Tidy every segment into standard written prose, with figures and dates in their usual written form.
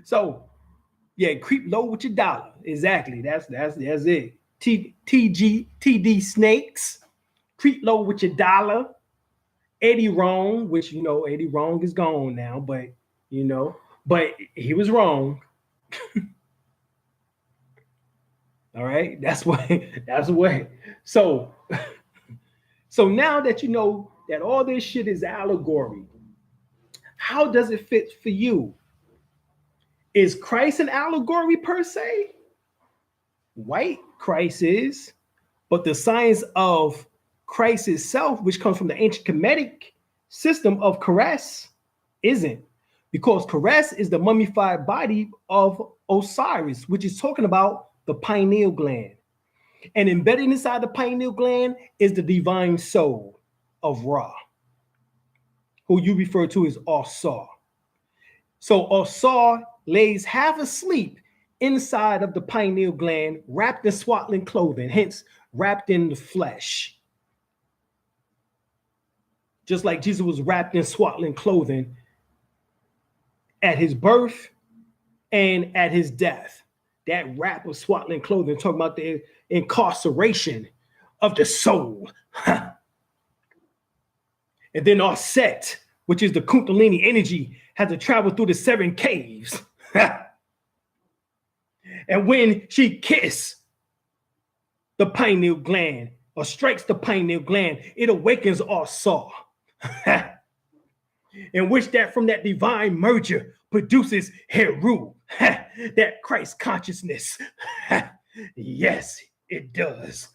So yeah, creep low with your dollar. Exactly. That's it. TD snakes. Creep low with your dollar. Eddie Wrong, which Eddie Wrong is gone now, but you know, but he was wrong. All right, that's what that's what. So so now that you know that all this shit is allegory, how does it fit for you? Is Christ an allegory per se? White Christ is, but the science of Christ itself, which comes from the ancient Kemetic system of Keres, isn't. Because Keres is the mummified body of Osiris, which is talking about the pineal gland. And embedded inside the pineal gland is the divine soul of Ra, who you refer to as Osar. So Osar lays half asleep inside of the pineal gland, wrapped in swaddling clothing, hence wrapped in the flesh. Just like Jesus was wrapped in swaddling clothing at his birth and at his death. That wrap of swaddling clothing, talking about the incarceration of the soul. And then Aset, which is the Kundalini energy, had to travel through the 7 caves. And when she kissed the pineal gland or strikes the pineal gland, it awakens Asar. In which that from that divine merger produces Heru, that Christ consciousness. Yes, it does.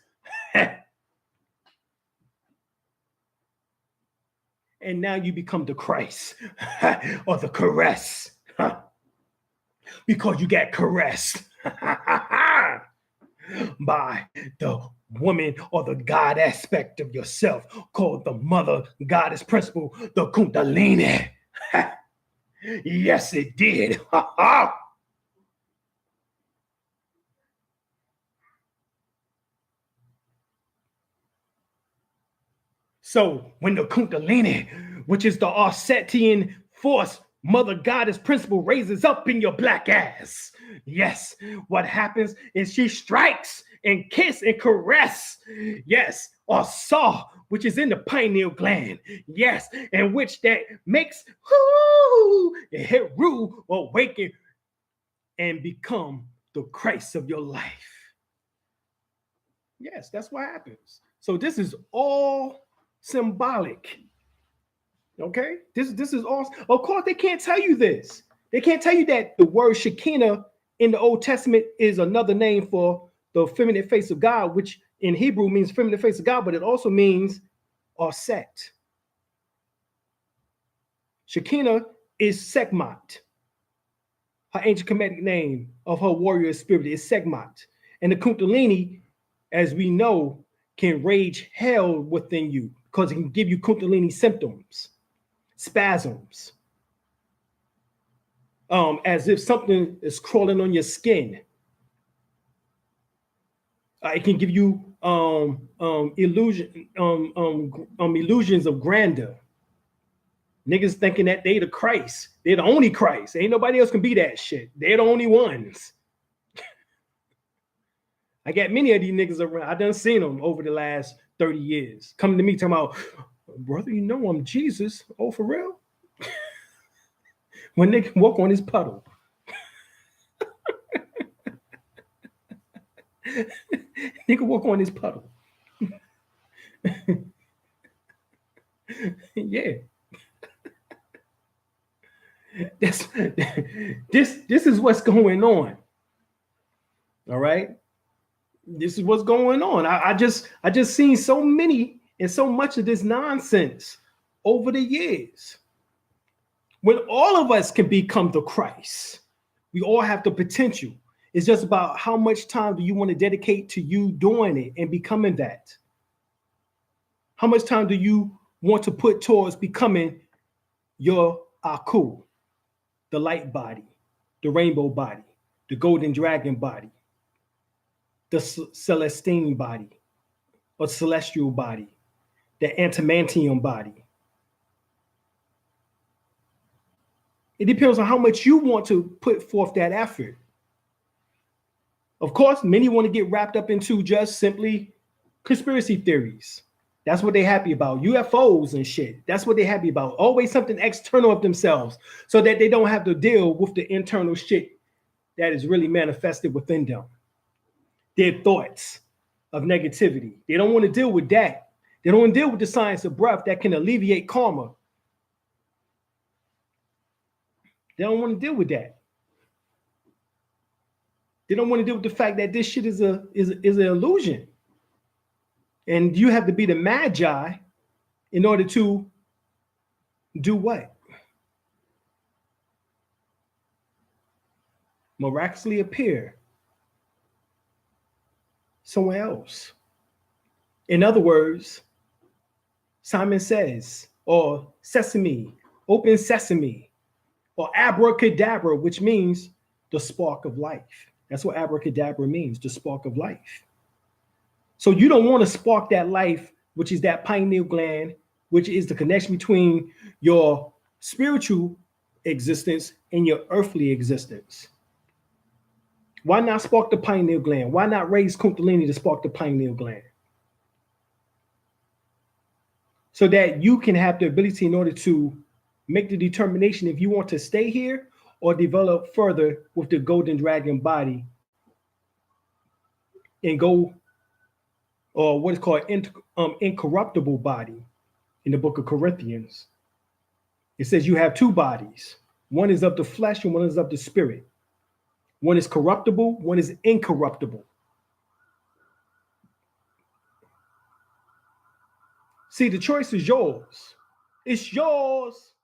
And now you become the Christ or the caress because you got caressed by the woman or the God aspect of yourself called the mother goddess principle, the Kundalini. Yes, it did. So when the Kundalini, which is the Arsetian force, mother goddess principle, raises up in your black ass, yes, what happens is she strikes and kiss and caress, yes, or saw, which is in the pineal gland, yes, and which that makes Heru awaken and become the Christ of your life. Yes, that's what happens. So this is all symbolic. Okay, this is all. Of course, they can't tell you this. They can't tell you that the word Shekinah in the Old Testament is another name for the feminine face of God, which in Hebrew means feminine face of God, but it also means Aset. Shekinah is Sekhmet. Her ancient Kemetic name of her warrior spirit is Sekhmet. And the Kundalini, as we know, can rage hell within you because it can give you Kundalini symptoms, spasms, as if something is crawling on your skin. It can give you illusions of grandeur. Niggas thinking that they the Christ. They're the only Christ. Ain't nobody else can be that shit. They're the only ones. I got many of these niggas around. I done seen them over the last 30 years. Coming to me talking about, brother, you know I'm Jesus. Oh, for real? When they can walk on this puddle. Nigga walk on this puddle. Yeah. This is what's going on. All right. This is what's going on. I just seen so many and so much of this nonsense over the years. When all of us can become the Christ, we all have the potential. It's just about how much time do you want to dedicate to you doing it and becoming that? How much time do you want to put towards becoming your Aku, the light body, the rainbow body, the golden dragon body, the celestine body, or celestial body, the antimantium body? It depends on how much you want to put forth that effort. Of course, many want to get wrapped up into just simply conspiracy theories. That's what they're happy about. UFOs and shit. That's what they're happy about. Always something external of themselves so that they don't have to deal with the internal shit that is really manifested within them. Their thoughts of negativity. They don't want to deal with that. They don't want to deal with the science of breath that can alleviate karma. They don't want to deal with that. They don't want to deal with the fact that this shit is an illusion. And you have to be the magi in order to do what? Miraculously appear somewhere else. In other words, Simon Says, or sesame, open sesame, or abracadabra, which means the spark of life. That's what abracadabra means, the spark of life. So you don't want to spark that life, which is that pineal gland, which is the connection between your spiritual existence and your earthly existence. Why not spark the pineal gland? Why not raise Kundalini to spark the pineal gland? So that you can have the ability in order to make the determination if you want to stay here or develop further with the golden dragon body and go, or what is called incorruptible body in the book of Corinthians. It says you have two bodies. One is of the flesh and one is of the spirit. One is corruptible, one is incorruptible. See, the choice is yours. It's yours.